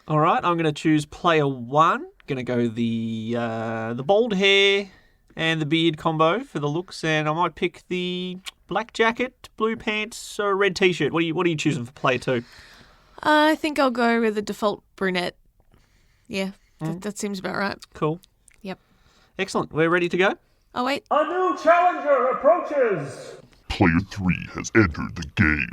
All right, I'm going to choose player 1. Going to go the bald hair and the beard combo for the looks, and I might pick the black jacket, blue pants, or red t-shirt. What are you choosing for player 2? I think I'll go with the default brunette. Yeah, that seems about right. Cool. Yep. Excellent. We're ready to go? Oh, wait. A new challenger approaches! Player 3 has entered the game.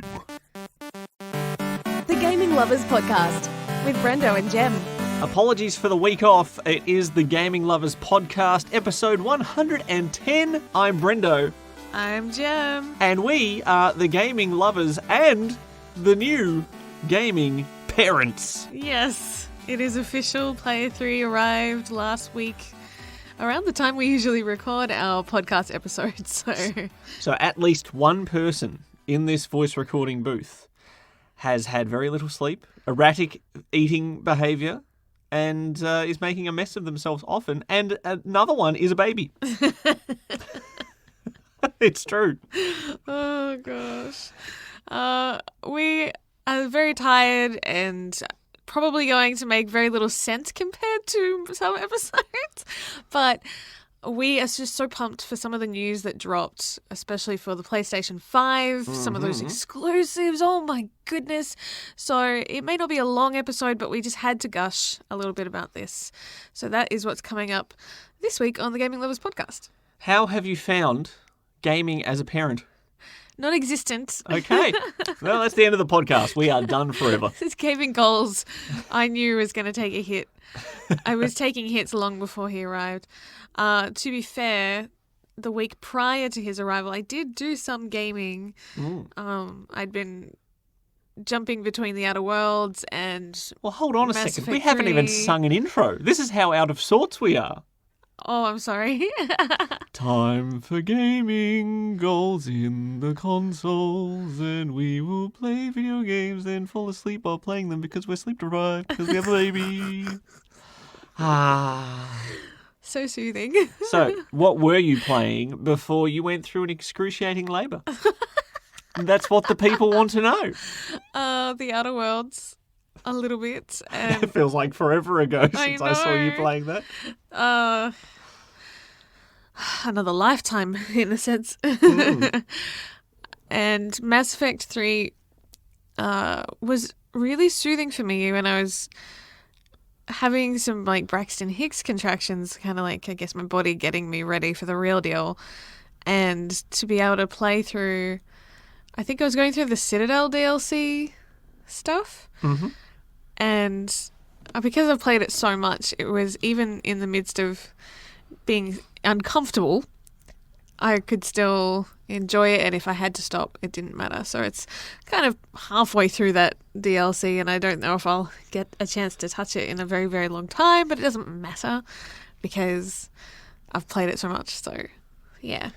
The Gaming Lovers Podcast with Brendo and Jem. Apologies for the week off. It is the Gaming Lovers Podcast, episode 110. I'm Brendo. I'm Jem. And we are the Gaming Lovers and the new gaming parents. Yes, it is official. Player 3 arrived last week, around the time we usually record our podcast episodes. So at least one person in this voice recording booth has had very little sleep, erratic eating behaviour, and is making a mess of themselves often. And another one is a baby. It's true. Oh, gosh. We are very tired and probably going to make very little sense compared to some episodes. But we are just so pumped for some of the news that dropped, especially for the PlayStation 5, some of those exclusives. Oh, my goodness. So it may not be a long episode, but we just had to gush a little bit about this. So that is what's coming up this week on the Gaming Lovers Podcast. How have you found gaming as a parent? Non-existent. Okay. Well, that's the end of the podcast. We are done forever. His gaming goals I knew was going to take a hit. I was taking hits long before he arrived. To be fair, the week prior to his arrival, I did do some gaming. I'd been jumping between the Outer Worlds and Well, hold on a Mass second. We Effect haven't even 3. sung an intro. This is how out of sorts we are. Oh, I'm sorry. Time for gaming, goals in the consoles, and we will play video games and fall asleep while playing them because we're sleep deprived because we have a baby. So soothing. So, what were you playing before you went through an excruciating labour? That's what the people want to know. The Outer Worlds, a little bit. And It feels like forever ago I since I saw you know. playing that. Another lifetime, in a sense. And Mass Effect 3 was really soothing for me when I was having some like Braxton Hicks contractions, kind of like, I guess, my body getting me ready for the real deal. And to be able to play through, I think I was going through the Citadel DLC stuff. And because I've played it so much, it was even in the midst of being uncomfortable, I could still enjoy it, and if I had to stop, it didn't matter. So it's kind of halfway through that DLC, and I don't know if I'll get a chance to touch it in a very, very long time, but it doesn't matter because I've played it so much. So, yeah.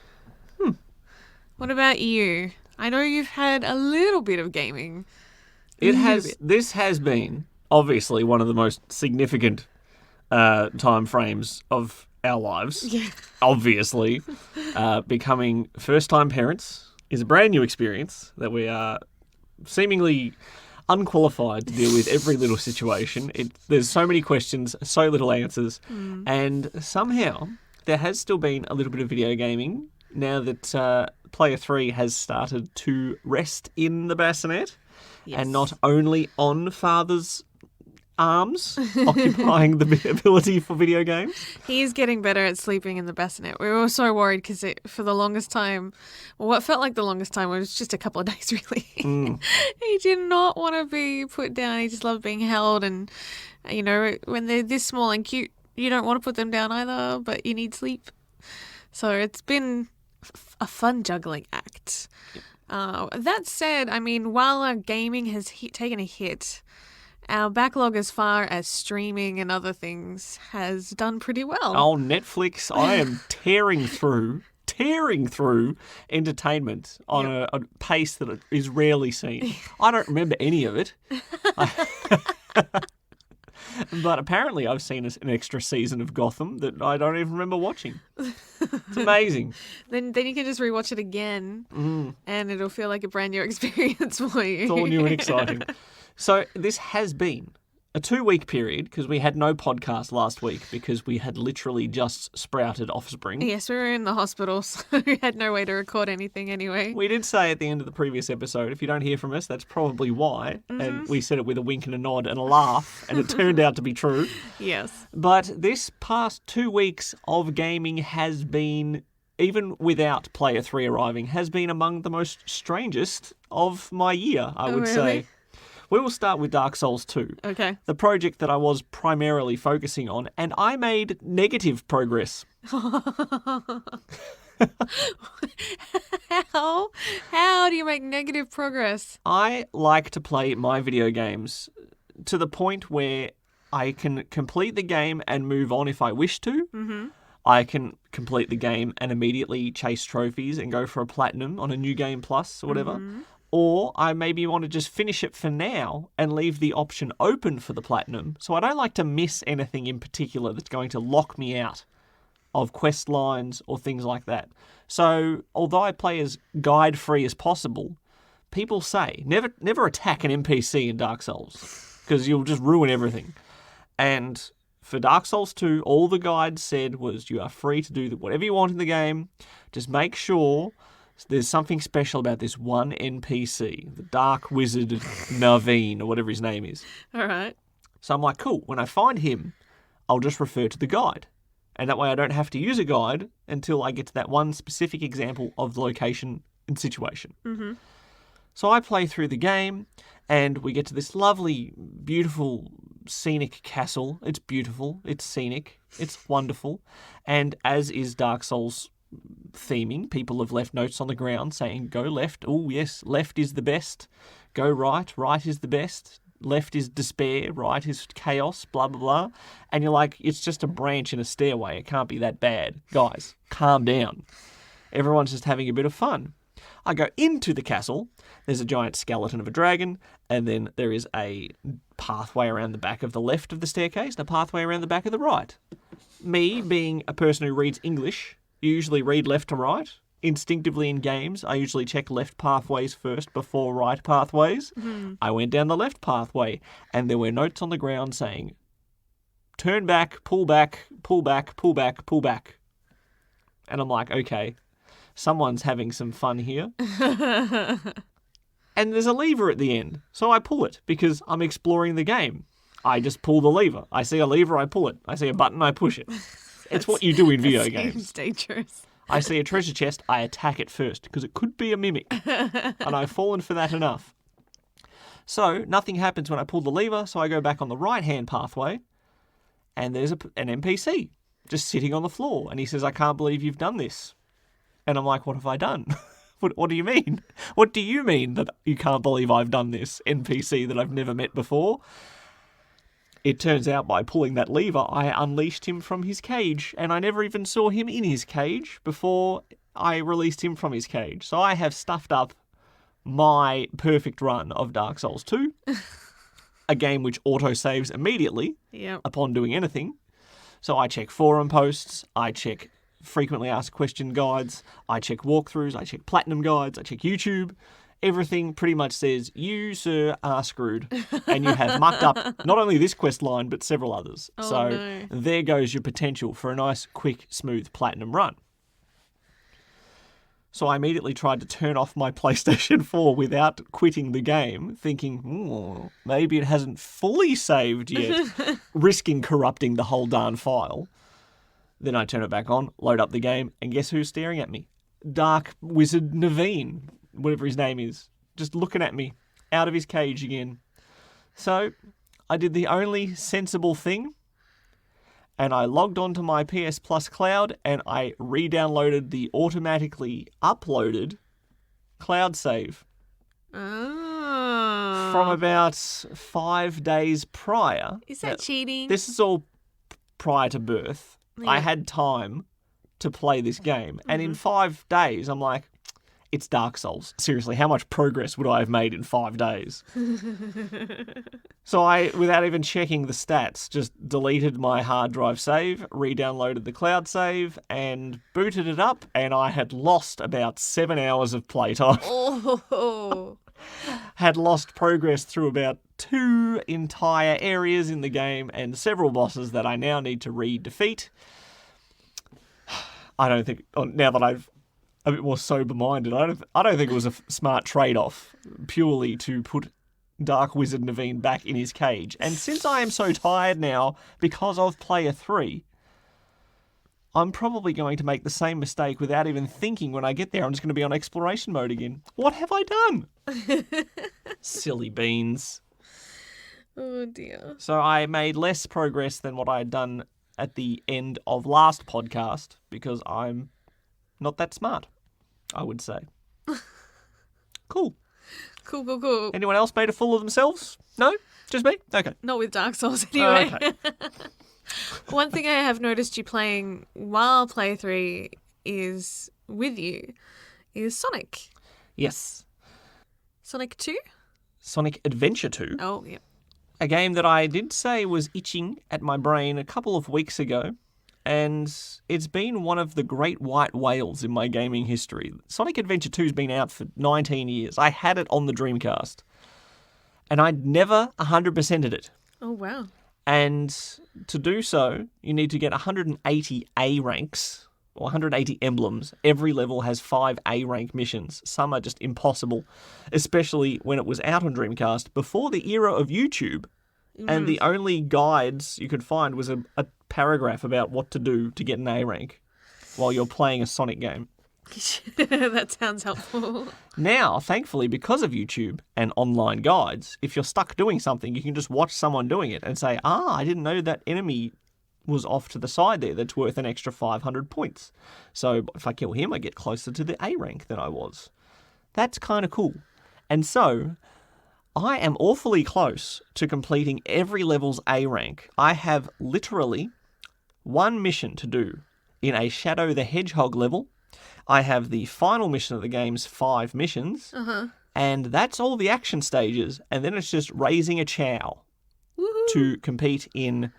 What about you? I know you've had a little bit of gaming. This has been obviously one of the most significant time frames of our lives. Yeah. Obviously, becoming first-time parents is a brand new experience that we are seemingly unqualified to deal with every little situation. There's so many questions, so little answers, and somehow there has still been a little bit of video gaming now that Player 3 has started to rest in the bassinet and not only on father's arms, occupying the ability for video games. He's getting better at sleeping in the bassinet. We were so worried because for the longest time, well, what felt like the longest time was just a couple of days, really. He did not want to be put down. He just loved being held. And, you know, when they're this small and cute, you don't want to put them down either, but you need sleep. So it's been a fun juggling act. That said, I mean, while our gaming has taken a hit, our backlog as far as streaming and other things has done pretty well. Oh, Netflix, I am tearing through entertainment on a pace that is rarely seen. I don't remember any of it. But apparently I've seen an extra season of Gotham that I don't even remember watching. It's amazing. Then you can just rewatch it again and it'll feel like a brand new experience for you. It's all new and exciting. So this has been a 2-week period, because we had no podcast last week because we had literally just sprouted offspring. Yes, we were in the hospital, so we had no way to record anything anyway. We did say at the end of the previous episode, if you don't hear from us, that's probably why. And we said it with a wink and a nod and a laugh, and it turned out to be true. Yes. But this past 2 weeks of gaming has been, even without Player 3 arriving, has been among the most strangest of my year, I would say. Really? We will start with Dark Souls 2. Okay. The project that I was primarily focusing on, and I made negative progress. How do you make negative progress? I like to play my video games to the point where I can complete the game and move on if I wish to. Mm-hmm. I can complete the game and immediately chase trophies and go for a platinum on a New Game Plus or whatever. Mm-hmm. Or I maybe want to just finish it for now and leave the option open for the platinum. So I don't like to miss anything in particular that's going to lock me out of quest lines or things like that. So although I play as guide-free as possible, people say never attack an NPC in Dark Souls because you'll just ruin everything. And for Dark Souls 2, all the guide said was you are free to do whatever you want in the game. Just make sure there's something special about this one NPC, the Dark Wizard Naveen, or whatever his name is. All right. So I'm like, cool, when I find him, I'll just refer to the guide. And that way I don't have to use a guide until I get to that one specific example of the location and situation. Mm-hmm. So I play through the game, and we get to this lovely, beautiful, scenic castle. It's beautiful, it's scenic, it's wonderful. And as is Dark Souls theming, people have left notes on the ground saying, go left, oh yes, left is the best, go right, right is the best, left is despair, right is chaos, blah, blah, blah. And you're like, it's just a branch in a stairway, it can't be that bad. Guys, calm down. Everyone's just having a bit of fun. I go into the castle, there's a giant skeleton of a dragon, and then there is a pathway around the back of the left of the staircase and a pathway around the back of the right. Me, being a person who reads English, you usually read left to right. Instinctively in games, I usually check left pathways first before right pathways. Mm-hmm. I went down the left pathway, and there were notes on the ground saying, turn back, pull back, pull back, pull back, pull back. And I'm like, okay, someone's having some fun here. And there's a lever at the end, so I pull it because I'm exploring the game. I just pull the lever. I see a lever, I pull it. I see a button, I push it. It's what you do in video games. Seems dangerous. I see a treasure chest, I attack it first, because it could be a mimic. And I've fallen for that enough. So, nothing happens when I pull the lever, so I go back on the right-hand pathway, and there's an NPC just sitting on the floor, and he says, I can't believe you've done this. And I'm like, what have I done? What do you mean? What do you mean that you can't believe I've done this, NPC that I've never met before? It turns out by pulling that lever, I unleashed him from his cage, and I never even saw him in his cage before I released him from his cage. So I have stuffed up my perfect run of Dark Souls 2, a game which auto-saves immediately upon doing anything. So I check forum posts, I check frequently asked question guides, I check walkthroughs, I check platinum guides, I check YouTube. Everything pretty much says, you, sir, are screwed. And you have mucked up not only this quest line, but several others. Oh, so no. There goes your potential for a nice, quick, smooth platinum run. So I immediately tried to turn off my PlayStation 4 without quitting the game, thinking, maybe it hasn't fully saved yet, risking corrupting the whole darn file. Then I turn it back on, load up the game, and guess who's staring at me? Dark Wizard Naveen, whatever his name is, just looking at me, out of his cage again. So I did the only sensible thing, and I logged onto my PS Plus cloud, and I re-downloaded the automatically uploaded cloud save. Oh. From about 5 days prior. Is that cheating? This is all prior to birth. Yeah. I had time to play this game. And in 5 days, I'm like, it's Dark Souls. Seriously, how much progress would I have made in 5 days? So I, without even checking the stats, just deleted my hard drive save, re-downloaded the cloud save, and booted it up, and I had lost about 7 hours of playtime. Oh. had lost progress through about 2 entire areas in the game and several bosses that I now need to re-defeat. I don't think, now that I've a bit more sober-minded, I don't think it was a smart trade-off purely to put Dark Wizard Naveen back in his cage. And since I am so tired now because of Player 3, I'm probably going to make the same mistake without even thinking when I get there. I'm just going to be on exploration mode again. What have I done? Silly beans. Oh, dear. So I made less progress than what I had done at the end of last podcast because I'm not that smart, I would say. Cool. Cool. Anyone else made a fool of themselves? No? Just me? Okay. Not with Dark Souls, anyway. Okay. One thing I have noticed you playing while Play 3 is with you is Sonic. Yes. Sonic 2? Sonic Adventure 2. Oh, yeah. A game that I did say was itching at my brain a couple of weeks ago, and it's been one of the great white whales in my gaming history. Sonic Adventure 2 has been out for 19 years. I had it on the Dreamcast, and I'd never 100%ed it. Oh, wow. And to do so, you need to get 180 A ranks, or 180 emblems. Every level has 5 A rank missions. Some are just impossible, especially when it was out on Dreamcast before the era of YouTube. And the only guides you could find was a paragraph about what to do to get an A rank while you're playing a Sonic game. That sounds helpful. Now, thankfully, because of YouTube and online guides, if you're stuck doing something, you can just watch someone doing it and say, I didn't know that enemy was off to the side there that's worth an extra 500 points. So if I kill him, I get closer to the A rank than I was. That's kind of cool. And so I am awfully close to completing every level's A rank. I have literally one mission to do in a Shadow the Hedgehog level. I have the final mission of the game's 5 missions, and that's all the action stages, and then it's just raising a chow to compete in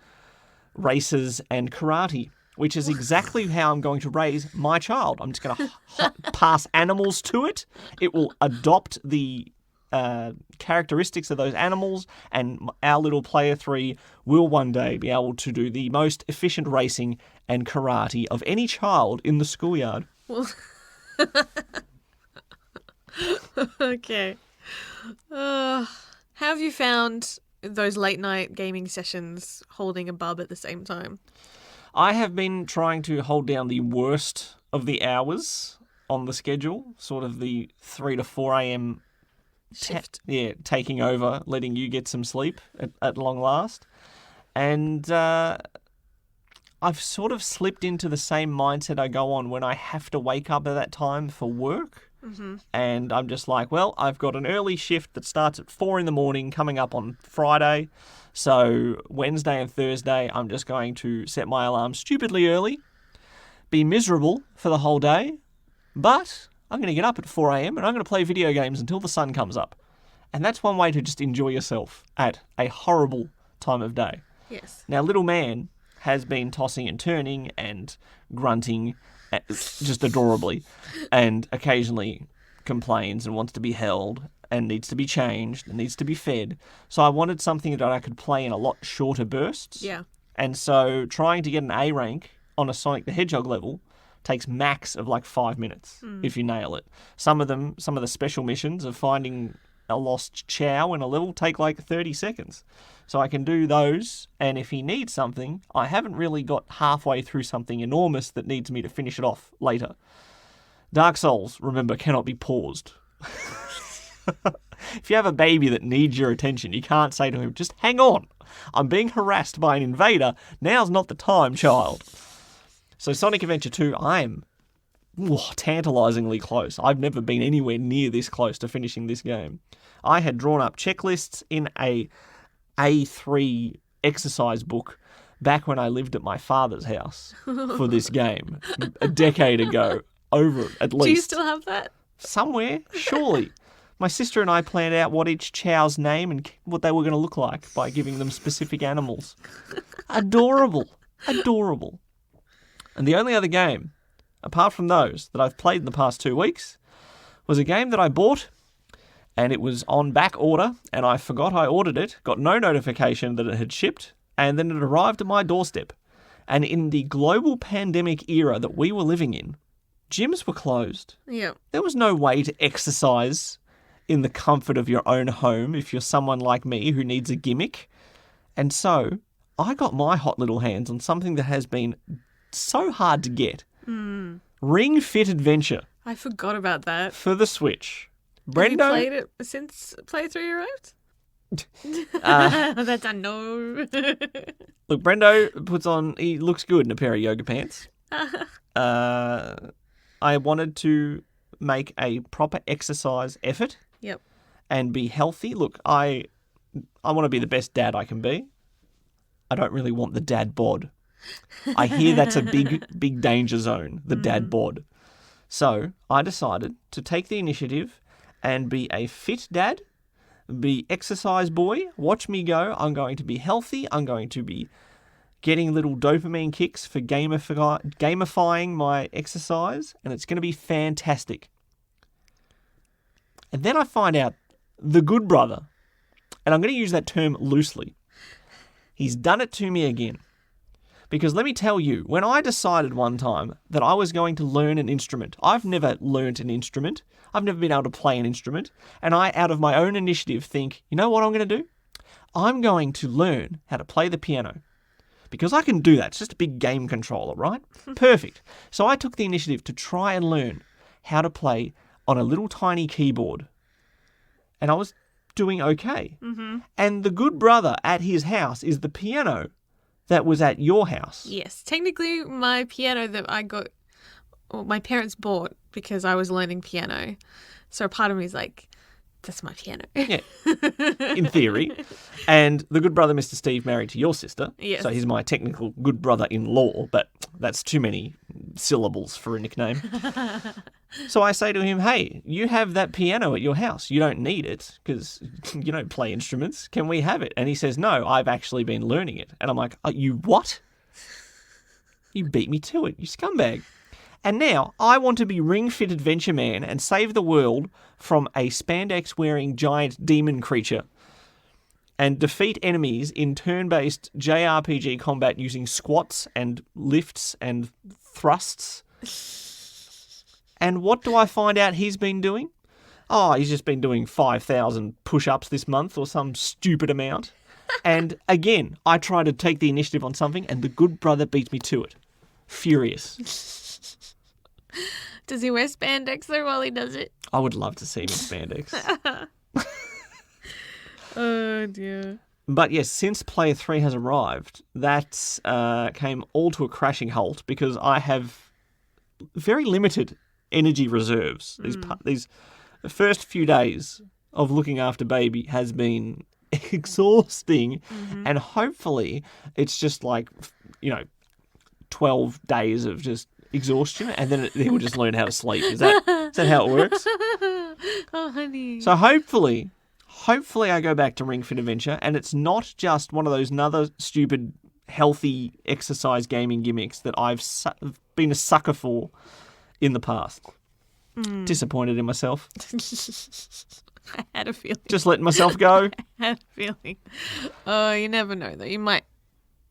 races and karate, which is exactly how I'm going to raise my child. I'm just going to pass animals to it. It will adopt the characteristics of those animals, and our little Player 3 will one day be able to do the most efficient racing and karate of any child in the schoolyard. Well, okay. How have you found those late night gaming sessions holding a bub at the same time? I have been trying to hold down the worst of the hours on the schedule, sort of the 3 to 4 a.m. Shift. Taking over, letting you get some sleep at long last. And I've sort of slipped into the same mindset I go on when I have to wake up at that time for work. Mm-hmm. And I'm just like, well, I've got an early shift that starts at 4 a.m. coming up on Friday. So Wednesday and Thursday, I'm just going to set my alarm stupidly early, be miserable for the whole day, but I'm going to get up at 4 a.m. and I'm going to play video games until the sun comes up. And that's one way to just enjoy yourself at a horrible time of day. Yes. Now, little man has been tossing and turning and grunting just adorably, and occasionally complains and wants to be held and needs to be changed and needs to be fed. So I wanted something that I could play in a lot shorter bursts. Yeah. And so trying to get an A rank on a Sonic the Hedgehog level takes max of like 5 minutes if you nail it. Some of the special missions of finding a lost chow in a level take like 30 seconds. So I can do those, and if he needs something, I haven't really got halfway through something enormous that needs me to finish it off later. Dark Souls, remember, cannot be paused. If you have a baby that needs your attention, you can't say to him, just hang on, I'm being harassed by an invader, now's not the time, child. So Sonic Adventure 2, I'm tantalisingly close. I've never been anywhere near this close to finishing this game. I had drawn up checklists in a A3 exercise book back when I lived at my father's house for this game a decade ago, over at least. Do you still have that? Somewhere, surely. My sister and I planned out what each chow's name and what they were going to look like by giving them specific animals. Adorable. Adorable. And the only other game, apart from those, that I've played in the past 2 weeks was a game that I bought and it was on back order, and I forgot I ordered it, got no notification that it had shipped, and then it arrived at my doorstep. And in the global pandemic era that we were living in, gyms were closed. Yeah. There was no way to exercise in the comfort of your own home if you're someone like me who needs a gimmick. And so I got my hot little hands on something that has been so hard to get. Ring Fit Adventure I forgot about that. for the Switch. Have you Brendo, played it since playthrough arrived? That's a no. look, Brendo he looks good in a pair of yoga pants. I wanted to make a proper exercise effort Yep. and be healthy. Look, I want to be the best dad I can be. I don't really want the dad bod. I hear that's a big danger zone, the dad bod. So I decided to take the initiative and be a fit dad, be exercise boy. Watch me go. I'm going to be healthy. I'm going to be getting little dopamine kicks for gamifying my exercise, and it's going to be fantastic. And then I find out the good brother, and I'm going to use that term loosely, he's done it to me again. Because let me tell you, when I decided one time that I was going to learn an instrument, I've never learnt an instrument. I've never been able to play an instrument. And I, out of my own initiative, think, you know what I'm going to do? I'm going to learn how to play the piano. Because I can do that. It's just a big game controller, right? Perfect. So I took the initiative to try and learn how to play on a little tiny keyboard. And I was doing okay. And the good brother at his house is the piano that was at your house. Yes. Technically, my piano that I got, or my parents bought because I was learning piano. So part of me is like, that's my piano. Yeah, in theory. And the good brother, Mr. Steve, married to your sister. Yes. So he's my technical good brother-in-law, but that's too many syllables for a nickname. So I say to him, hey, you have that piano at your house. You don't need it because you don't play instruments. Can we have it? And he says, no, I've actually been learning it. And I'm like, you what? You beat me to it, you scumbag. And now I want to be Ring Fit Adventure Man and save the world from a spandex-wearing giant demon creature and defeat enemies in turn-based JRPG combat using squats and lifts and thrusts. And what do I find out he's been doing? Oh, he's just been doing 5,000 push-ups this month or some stupid amount. And again, I try to take the initiative on something and the good brother beats me to it. Furious. Does he wear spandex though while he does it? I would love to see him in spandex. Oh dear. But yes, since Player 3 has arrived, that came all to a crashing halt because I have very limited energy reserves. These first few days of looking after baby has been exhausting, and hopefully it's just like, 12 days of just exhaustion, and then he will just learn how to sleep. Is that how it works? Oh, honey. So hopefully I go back to Ring Fit Adventure, and it's not just one of those another stupid healthy exercise gaming gimmicks that I've been a sucker for in the past. Disappointed in myself. I had a feeling. Just letting myself go. I had a feeling. Oh, you never know though. You might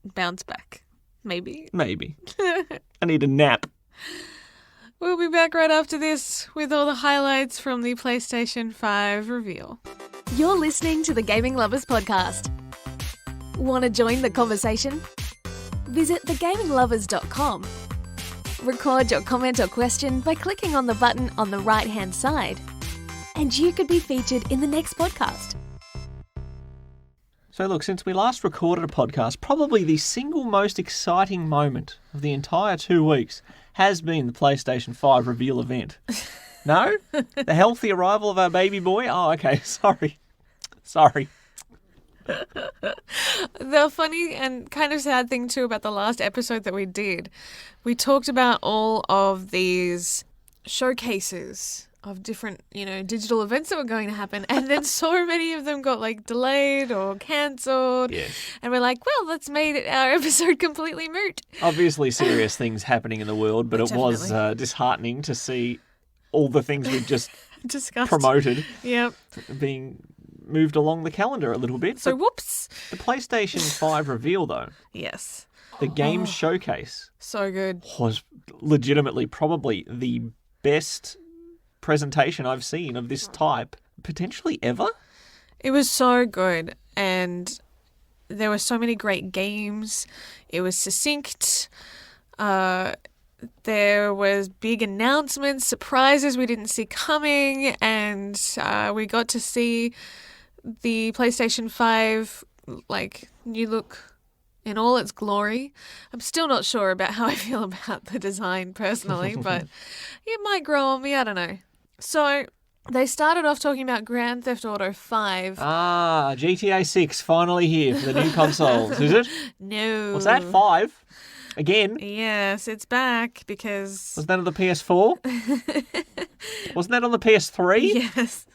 bounce back. Maybe. I need a nap. We'll be back right after this with all the highlights from the PlayStation 5 reveal. You're listening to the Gaming Lovers Podcast. Want to join the conversation? Visit thegaminglovers.com. Record your comment or question by clicking on the button on the right-hand side. And you could be featured in the next podcast. So look, since we last recorded a podcast, probably the single most exciting moment of the entire 2 weeks has been the PlayStation 5 reveal event. No? The healthy arrival of our baby boy? Oh, okay, sorry. The funny and kind of sad thing too about the last episode that we did, we talked about all of these showcases of different, digital events that were going to happen, and then so many of them got delayed or cancelled. Yes. And we're like, well, that's made our episode completely moot. Obviously serious things happening in the world, but it was disheartening to see all the things we've just Discussed. promoted, Yep. being moved along the calendar a little bit. So But whoops. the PlayStation 5 reveal, though, Yes. the game showcase So good. was legitimately probably the best presentation I've seen of this type, potentially ever. It was so good, and there were so many great games. It was succinct. There was big announcements, surprises we didn't see coming, and we got to see the PlayStation 5 new look in all its glory. I'm still not sure about how I feel about the design personally, but it might grow on me. I don't know. So they started off talking about Grand Theft Auto 5. Ah, GTA 6 finally here for the new consoles, is it? No. What's that, 5? Again? Yes, it's back because... Was that on the PS4? Wasn't that on the PS3? Yes.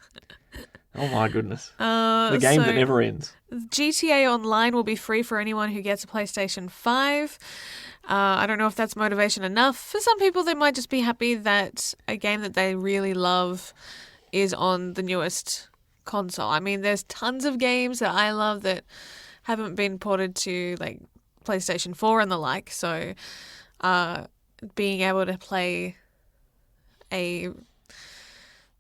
Oh my goodness. The game that never ends. GTA Online will be free for anyone who gets a PlayStation 5. I don't know if that's motivation enough. For some people, they might just be happy that a game that they really love is on the newest console. I mean, there's tons of games that I love that haven't been ported to like PlayStation 4 and the like. So being able to play a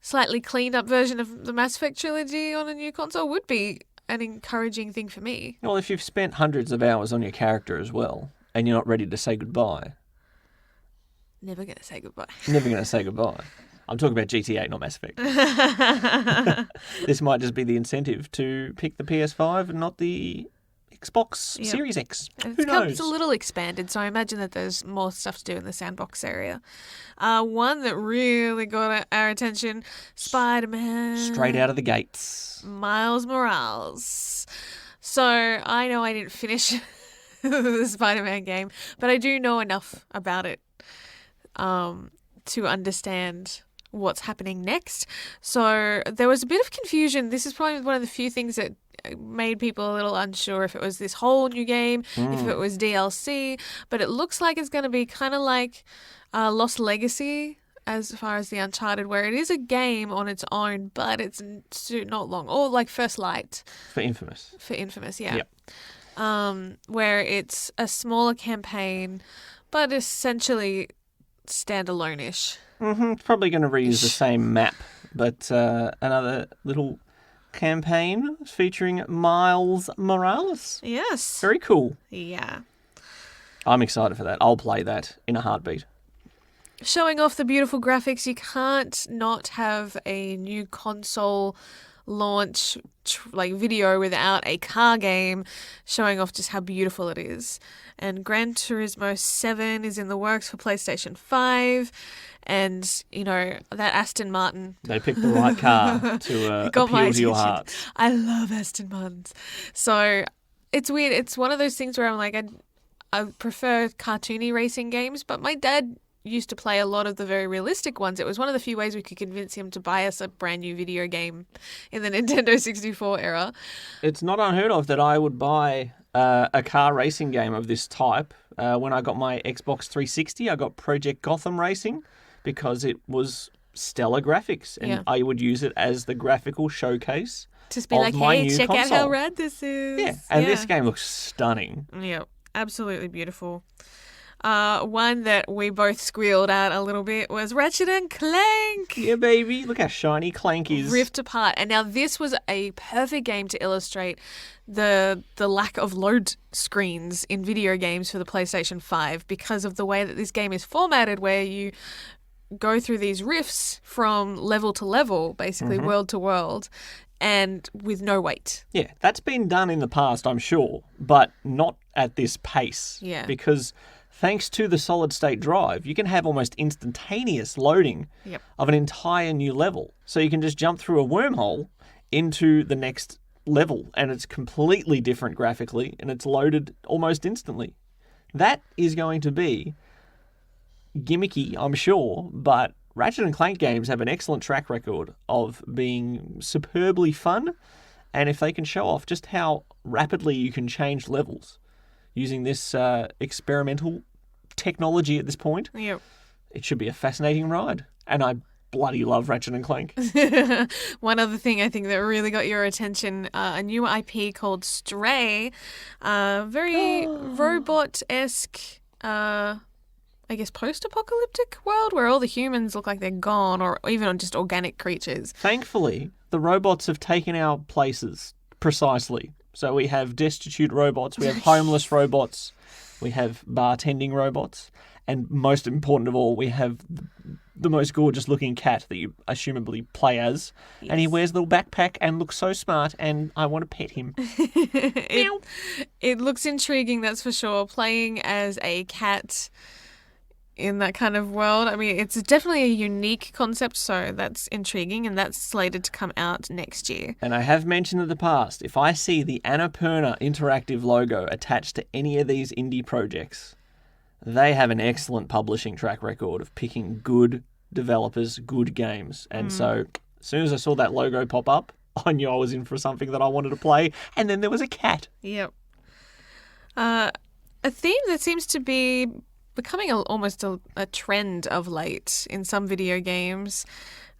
slightly cleaned up version of the Mass Effect trilogy on a new console would be an encouraging thing for me. Well, if you've spent hundreds of hours on your character as well, and you're not ready to say goodbye. Never going to say goodbye. Never going to say goodbye. I'm talking about GTA, not Mass Effect. This might just be the incentive to pick the PS5 and not the Xbox Yep. Series X. And Who knows? It's a little expanded, so I imagine that there's more stuff to do in the sandbox area. One that really got our attention, Spider-Man. Straight out of the gates. Miles Morales. So I know I didn't finish the Spider-Man game, but I do know enough about it to understand what's happening next. So there was a bit of confusion. This is probably one of the few things that made people a little unsure if it was this whole new game, if it was DLC, but it looks like it's going to be kind of like Lost Legacy as far as the Uncharted, where it is a game on its own, but it's not long, or like First Light. For Infamous. For Infamous, yeah. Yep. Where it's a smaller campaign, but essentially standalone-ish. It's probably going to reuse the same map, but another little campaign featuring Miles Morales. Yes. Very cool. Yeah. I'm excited for that. I'll play that in a heartbeat. Showing off the beautiful graphics, you can't not have a new console launch video without a car game showing off just how beautiful it is. And Gran Turismo 7 is in the works for PlayStation 5. And, you know, that Aston Martin. They picked the right car to got my appeal to your attention. heart. I love Aston Martins. So it's weird. It's one of those things where I'm like, I prefer cartoony racing games, but my dad used to play a lot of the very realistic ones. It was one of the few ways we could convince him to buy us a brand new video game in the Nintendo 64 era. It's not unheard of that I would buy a car racing game of this type. When I got my Xbox 360, I got Project Gotham Racing because it was stellar graphics, and Yeah. I would use it as the graphical showcase. Just be of like, my hey, new check out how console. rad this is. Yeah, and this game looks stunning. Yeah, absolutely beautiful. One that we both squealed at a little bit was Ratchet and Clank. Yeah, baby. Look how shiny Clank is. Ripped apart. And now this was a perfect game to illustrate the lack of load screens in video games for the PlayStation 5 because of the way that this game is formatted, where you go through these rifts from level to level, basically world to world, and with no wait. Yeah, that's been done in the past, I'm sure, but not at this pace. Yeah. Because thanks to the solid-state drive, you can have almost instantaneous loading Yep. of an entire new level. So you can just jump through a wormhole into the next level, and it's completely different graphically, and it's loaded almost instantly. That is going to be gimmicky, I'm sure, but Ratchet and Clank games have an excellent track record of being superbly fun, and if they can show off just how rapidly you can change levels using this experimental technology at this point, Yep. it should be a fascinating ride. And I bloody love Ratchet and Clank. One other thing I think that really got your attention, a new IP called Stray, very robot-esque, I guess post-apocalyptic world where all the humans look like they're gone, or even just organic creatures. Thankfully, the robots have taken our places precisely. So we have destitute robots, we have homeless robots, we have bartending robots, and most important of all, we have the most gorgeous looking cat that you assumably play as. Yes. And he wears a little backpack and looks so smart, and I want to pet him. It looks intriguing, that's for sure. Playing as a cat in that kind of world. I mean, it's definitely a unique concept, so that's intriguing, and that's slated to come out next year. And I have mentioned in the past, if I see the Annapurna Interactive logo attached to any of these indie projects, they have an excellent publishing track record of picking good developers, good games. And so as soon as I saw that logo pop up, I knew I was in for something that I wanted to play, and then there was a cat. Yep. A theme that seems to be becoming almost a trend of late in some video games.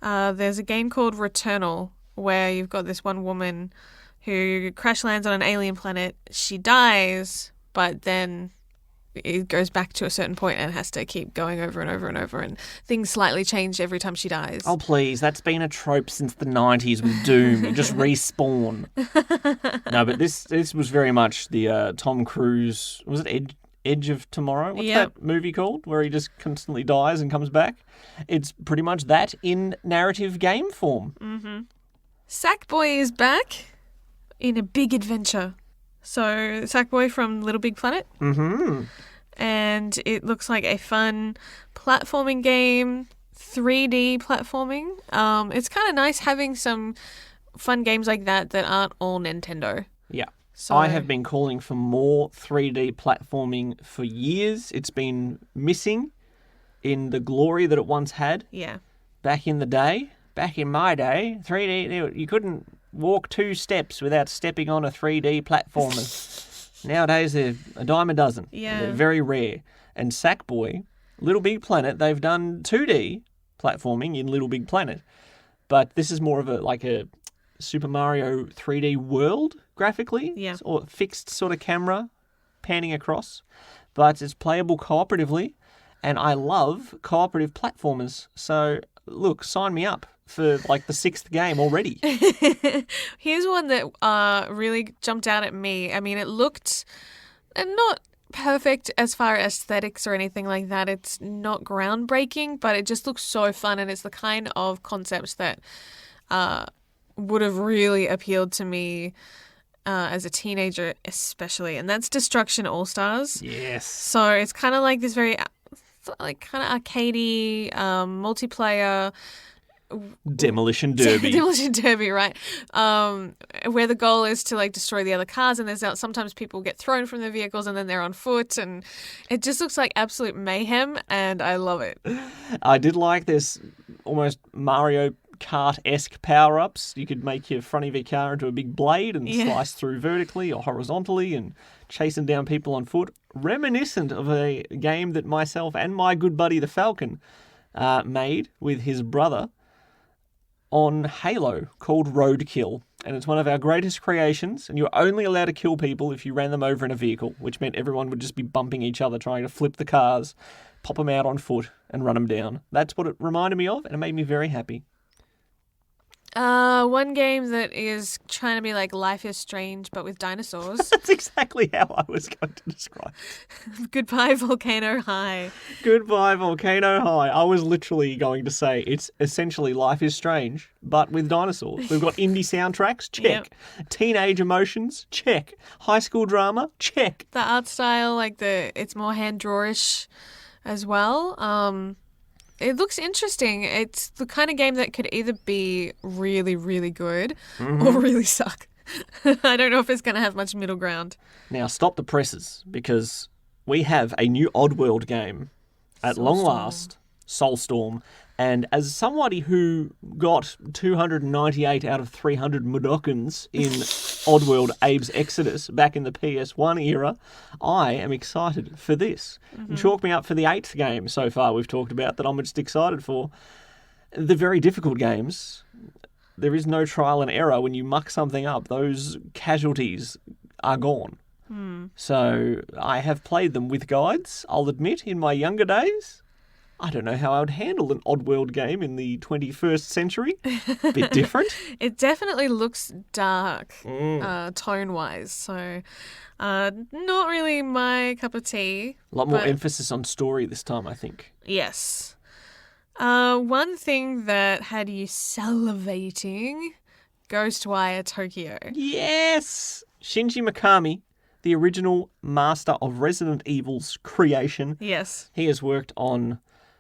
There's a game called Returnal where you've got this one woman who crash lands on an alien planet. She dies, but then it goes back to a certain point and has to keep going over and over and over, and things slightly change every time she dies. Oh, please. That's been a trope since the 90s with Doom. You just respawn. No, but this was very much the Tom Cruise... Was it Edge of Tomorrow? What's that movie called? Where he just constantly dies and comes back? It's pretty much that in narrative game form. Mm-hmm. Sackboy is back in a big adventure. So Sackboy from Little Big Planet. Mm-hmm. And it looks like a fun platforming game, 3D platforming. It's kind of nice having some fun games like that aren't all Nintendo. Yeah. So I have been calling for more 3D platforming for years. It's been missing in the glory that it once had. Yeah. Back in my day, 3D, you couldn't walk 2 steps without stepping on a 3D platformer. Nowadays, they're a dime a dozen. Yeah. They're very rare. And Sackboy, Little Big Planet, they've done 2D platforming in Little Big Planet. But this is more of a Super Mario 3D world graphically. Yeah. Or fixed sort of camera panning across. But it's playable cooperatively. And I love cooperative platformers. So, look, sign me up for the 6th game already. Here's one that really jumped out at me. I mean, it looked not perfect as far as aesthetics or anything like that. It's not groundbreaking, but it just looks so fun, and it's the kind of concepts that would have really appealed to me as a teenager especially, and that's Destruction All-Stars. Yes. So it's kind of like this very kind of arcadey multiplayer Demolition Derby. Demolition Derby, right? Where the goal is to destroy the other cars, and there's sometimes people get thrown from their vehicles and then they're on foot, and it just looks like absolute mayhem, and I love it. I did like this almost Mario Kart-esque power-ups. You could make your front of your car into a big blade and slice through vertically or horizontally and chasing down people on foot. Reminiscent of a game that myself and my good buddy the Falcon made with his brother on Halo called Roadkill. And it's one of our greatest creations, and you were only allowed to kill people if you ran them over in a vehicle, which meant everyone would just be bumping each other, trying to flip the cars, pop them out on foot, and run them down. That's what it reminded me of, and it made me very happy. One game that is trying to be like Life is Strange, but with dinosaurs. That's exactly how I was going to describe it. Goodbye, Volcano High. Goodbye, Volcano High. I was literally going to say it's essentially Life is Strange, but with dinosaurs. We've got indie soundtracks, check. Yep. Teenage emotions, check. High school drama, check. The art style, it's more hand-drawish as well. It looks interesting. It's the kind of game that could either be really, really good or really suck. I don't know if it's going to have much middle ground. Now, stop the presses, because we have a new Oddworld game at long last, Soulstorm. And as somebody who got 298 out of 300 Mudokons in Oddworld Abe's Exodus back in the PS1 era, I am excited for this. And chalk me up for the 8th game so far we've talked about that I'm just excited for. The very difficult games, there is no trial and error. When you muck something up, those casualties are gone. So I have played them with guides, I'll admit, in my younger days. I don't know how I would handle an Oddworld game in the 21st century. Bit different. It definitely looks dark, tone-wise, so not really my cup of tea. A lot more but emphasis on story this time, I think. Yes. One thing that had you salivating, Ghostwire Tokyo. Yes! Shinji Mikami, the original master of Resident Evil's creation. Yes. He has worked on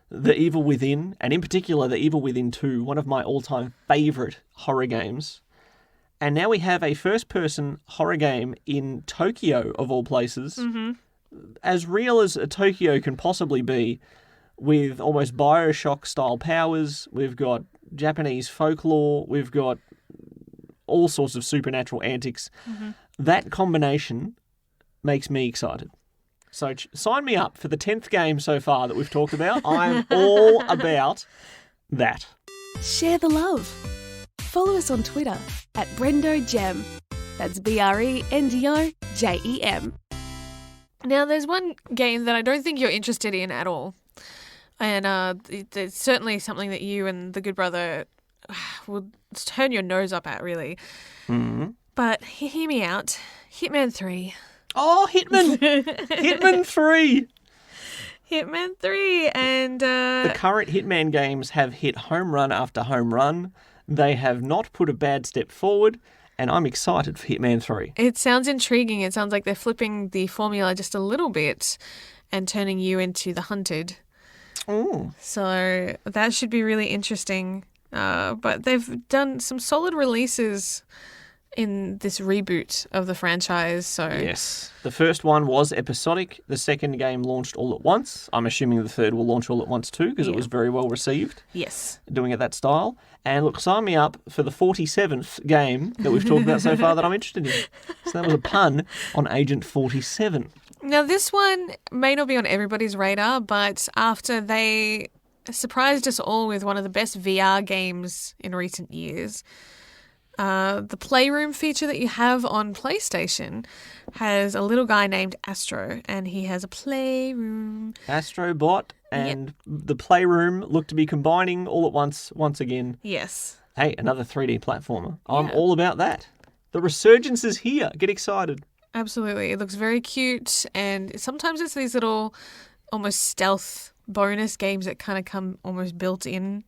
The Evil Within, and in particular The Evil Within 2, one of my all-time favourite horror games. And now we have a first-person horror game in Tokyo, of all places. Mm-hmm. As real as a Tokyo can possibly be, with almost Bioshock-style powers. We've got Japanese folklore. We've got all sorts of supernatural antics. Mm-hmm. That combination makes me excited. So sign me up for the 10th game so far that we've talked about. I'm all about that. Share the love. Follow us on Twitter at Brendo Jem. That's BRENDOJEM. Now, there's one game that I don't think you're interested in at all. And it's certainly something that you and the good brother will turn your nose up at, really. Mm-hmm. But hear me out. Hitman 3. Oh, Hitman! Hitman 3! Hitman 3 and... The current Hitman games have hit home run after home run. They have not put a bad step forward, and I'm excited for Hitman 3. It sounds intriguing. It sounds like they're flipping the formula just a little bit and turning you into the hunted. Ooh. So that should be really interesting. But they've done some solid releases in this reboot of the franchise. So Yes. The first one was episodic. The second game launched all at once. I'm assuming the third will launch all at once too, because it was very well received, yes. doing it that style. And look, sign me up for the 47th game that we've talked about so far that I'm interested in. So that was a pun on Agent 47. Now, this one may not be on everybody's radar, but after they surprised us all with one of the best VR games in recent years, the Playroom feature that you have on PlayStation has a little guy named Astro, and he has a Playroom. Astrobot and the Playroom look to be combining all at once again. Yes. Hey, another 3D platformer. I'm all about that. The resurgence is here. Get excited. Absolutely. It looks very cute, and sometimes it's these little almost stealth bonus games that kind of come almost built in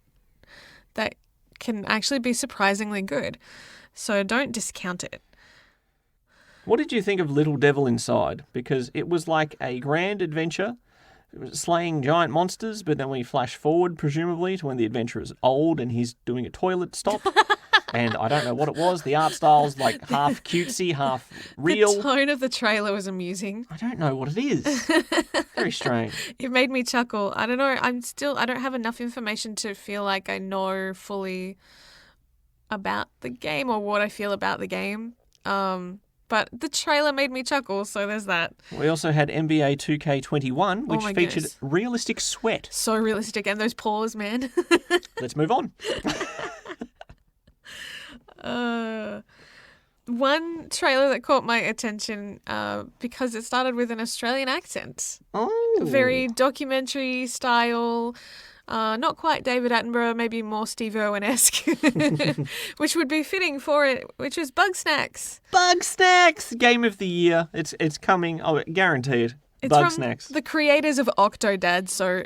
that can actually be surprisingly good. So don't discount it. What did you think of Little Devil Inside? Because it was like a grand adventure, slaying giant monsters, but then we flash forward, presumably, to when the adventurer is old and he's doing a toilet stop. And I don't know what it was. The art style's like half cutesy, half real. The tone of the trailer was amusing. I don't know what it is. Very strange. It made me chuckle. I don't know. I don't have enough information to feel like I know fully about the game or what I feel about the game. But the trailer made me chuckle, so there's that. We also had NBA 2K21, which featured goodness. realistic sweat. So realistic. And those paws, man. Let's move on. One trailer that caught my attention because it started with an Australian accent. Oh. Very documentary style. Not quite David Attenborough, maybe more Steve Irwin-esque, which would be fitting for it, which is Bugsnax. Bugsnax! Game of the year. It's coming. Oh, guaranteed. It's Bugsnax. from the creators of Octodad, so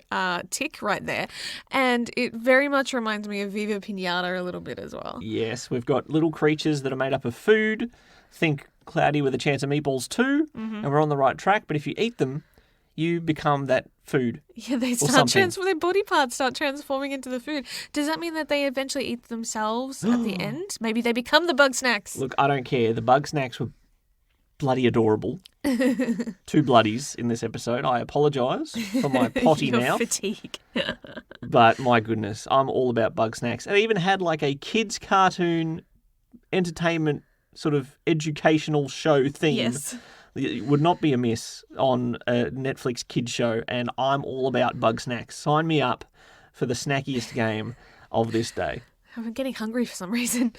tick right there. And it very much reminds me of Viva Pinata a little bit as well. Yes, we've got little creatures that are made up of food. Think Cloudy with a Chance of Meatballs too, and we're on the right track. But if you eat them, you become that food. Yeah, they start their body parts start transforming into the food. Does that mean that they eventually eat themselves at the end? Maybe they become the Bugsnax. Look, I don't care. The Bugsnax were bloody adorable. 2 bloodies in this episode. I apologise for my potty Your mouth. fatigue. But my goodness, I'm all about Bugsnax. It even had like a kids' cartoon entertainment sort of educational show theme. Yes. It would not be amiss on a Netflix kids show, and I'm all about Bugsnax. Sign me up for the snackiest game of this day. I'm getting hungry for some reason.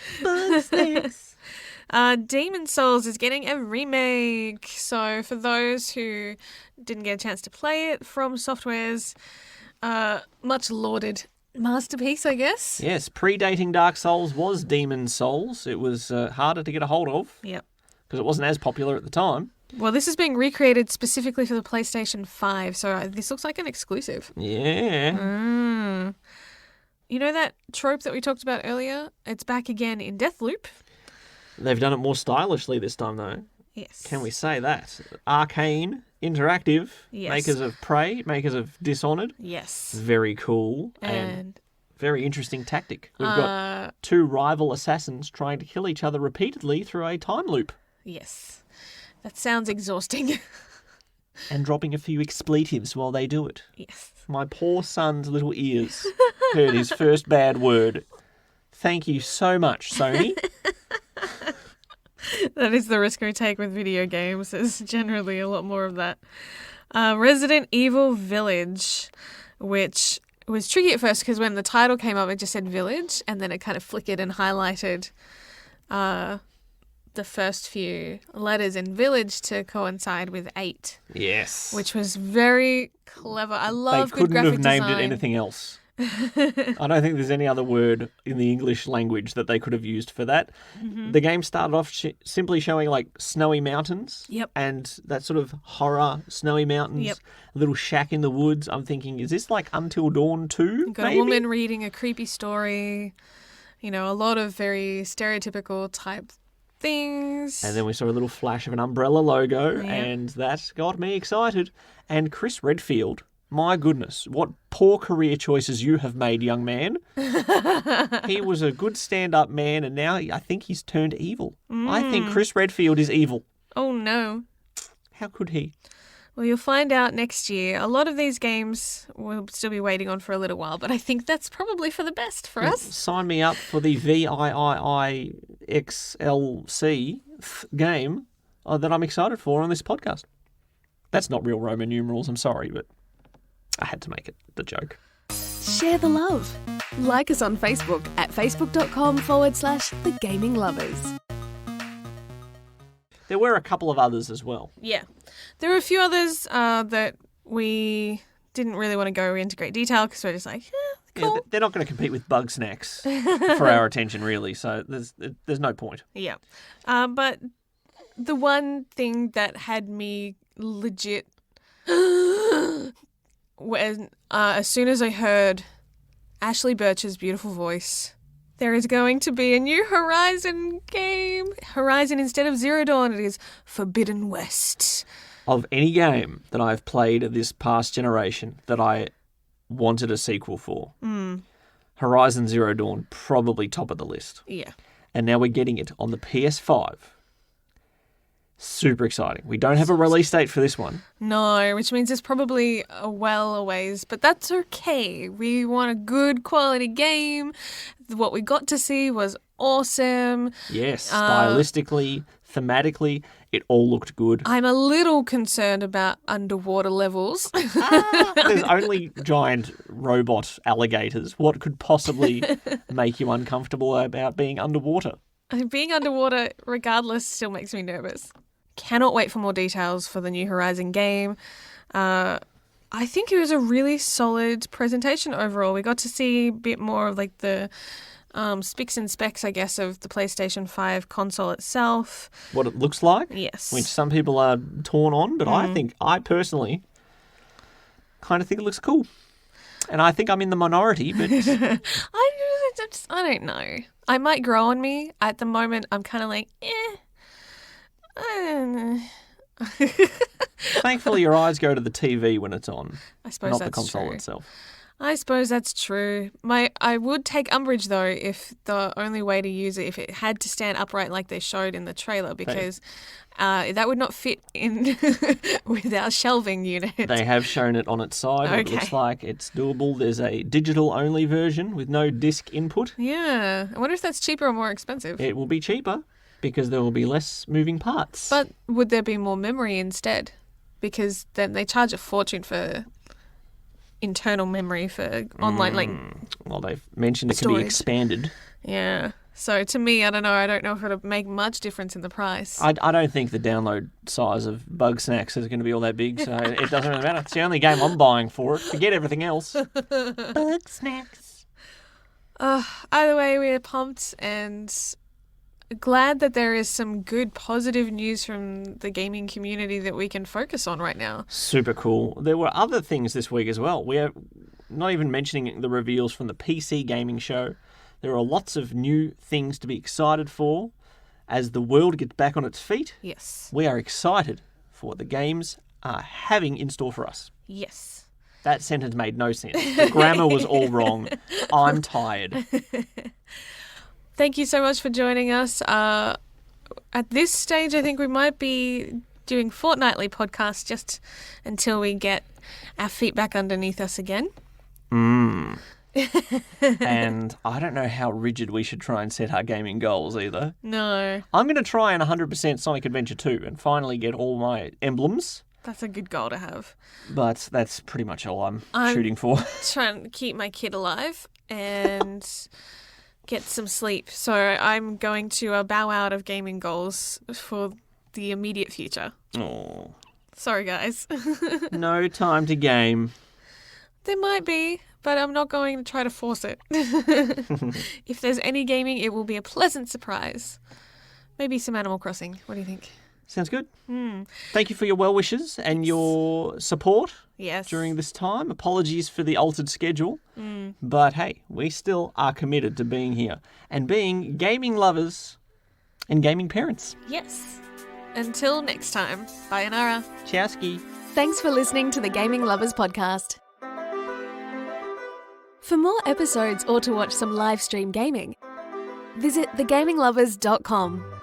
Demon Souls is getting a remake. So for those who didn't get a chance to play it, From Software's much lauded masterpiece, I guess. Yes, predating Dark Souls was Demon Souls. It was harder to get a hold of Yep. because it wasn't as popular at the time. Well, this is being recreated specifically for the PlayStation 5, so this looks like an exclusive. Yeah. You know that trope that we talked about earlier? It's back again in Deathloop. They've done it more stylishly this time, though. Yes. Can we say that? Arcane, Interactive, Yes. makers of Prey, makers of Dishonored. Yes. Very cool and very interesting tactic. We've got two rival assassins trying to kill each other repeatedly through a time loop. Yes. That sounds exhausting. And dropping a few expletives while they do it. Yes. My poor son's little ears heard his first bad word. Thank you so much, Sony. That is the risk we take with video games. There's generally a lot more of that. Resident Evil Village, which was tricky at first because when the title came up, it just said Village, and then it kind of flickered and highlighted the first few letters in Village to coincide with 8. Yes. Which was very clever. I love they good graphic couldn't have named design. it anything else. I don't think there's any other word in the English language that they could have used for that. Mm-hmm. The game started off simply showing like snowy mountains. Yep. And that sort of horror snowy mountains. Yep. A little shack in the woods. I'm thinking, is this like Until Dawn 2? You've got maybe? a woman reading a creepy story. You know, a lot of very stereotypical type things. And then we saw a little flash of an Umbrella logo, Yeah. and that got me excited. And Chris Redfield, my goodness, what poor career choices you have made, young man. He was a good stand-up man, and now I think he's turned evil. I think Chris Redfield is evil. Oh, no. How could he? Well, you'll find out next year. A lot of these games we'll still be waiting on for a little while, but I think that's probably for the best for us. Sign me up for the VIIIXLC game that I'm excited for on this podcast. That's not real Roman numerals, I'm sorry, but I had to make it the joke. Share the love. Like us on Facebook at facebook.com/The Gaming Lovers. There were a couple of others as well. Yeah. There were a few others that we didn't really want to go into great detail because we're just like, cool. Yeah, they're not going to compete with Bug Snacks for our attention, really, so there's no point. Yeah. But the one thing that had me legit when as soon as I heard Ashley Birch's beautiful voice, there is going to be a new Horizon game. Horizon instead of Zero Dawn, it is Forbidden West. Of any game that I've played this past generation that I wanted a sequel for, Horizon Zero Dawn, probably top of the list. Yeah. And now we're getting it on the PS5. Super exciting. We don't have a release date for this one. No, which means it's probably a ways, but that's okay. We want a good quality game. What we got to see was awesome. Yes, stylistically, thematically, it all looked good. I'm a little concerned about underwater levels. There's only giant robot alligators. What could possibly make you uncomfortable about being underwater? Being underwater, regardless, still makes me nervous. Cannot wait for more details for the new Horizon game. I think it was a really solid presentation overall. We got to see a bit more of like the spics and specs, I guess, of the PlayStation 5 console itself. What it looks like? Yes. Which some people are torn on, but I personally kind of think it looks cool. And I think I'm in the minority, but I don't know. I might grow on me. At the moment, I'm kind of like, I don't know. thankfully your eyes go to the TV when it's on, I suppose not that's the console true. itself. I suppose that's true. I would take umbrage though if the only way to use it if it had to stand upright like they showed in the trailer because that would not fit in with our shelving unit. They have shown it on its side. It looks Okay. like it's doable. There's a digital-only version with no disc input. Yeah, I wonder if that's cheaper or more expensive. It will be cheaper because there will be less moving parts. But would there be more memory instead? Because then they charge a fortune for internal memory for online, like, Well, they've mentioned it can be Storage. expanded. yeah. So to me, I don't know. I don't know if it'll make much difference in the price. I don't think the download size of Bug Snacks is going to be all that big, so it doesn't really matter. It's the only game I'm buying for it. Forget everything else. Bug Snacks. Either way, we're pumped and glad that there is some good positive news from the gaming community that we can focus on right now. Super cool. There were other things this week as well. We are not even mentioning the reveals from the PC gaming show. There are lots of new things to be excited for as the world gets back on its feet. Yes. We are excited for what the games are having in store for us. Yes. That sentence made no sense. The grammar was all wrong. I'm tired. Thank you so much for joining us. At this stage, I think we might be doing fortnightly podcasts just until we get our feet back underneath us again. And I don't know how rigid we should try and set our gaming goals either. No, I'm going to try and 100% Sonic Adventure 2 and finally get all my emblems, that's a good goal to have. but that's pretty much all I'm I'm- shooting for. Trying to keep my kid alive and get some sleep. So I'm going to bow out of gaming goals for the immediate future. Oh, Sorry, guys. no time to game. There might be, but I'm not going to try to force it. If there's any gaming, it will be a pleasant surprise. Maybe some Animal Crossing. What do you think? Sounds good. Thank you for your well wishes and your support Yes. during this time. Apologies for the altered schedule. But hey, we still are committed to being here and being gaming lovers and gaming parents. Yes. Until next time. Sayonara. Chowski. Thanks for listening to the Gaming Lovers Podcast. For more episodes or to watch some live stream gaming, visit thegaminglovers.com.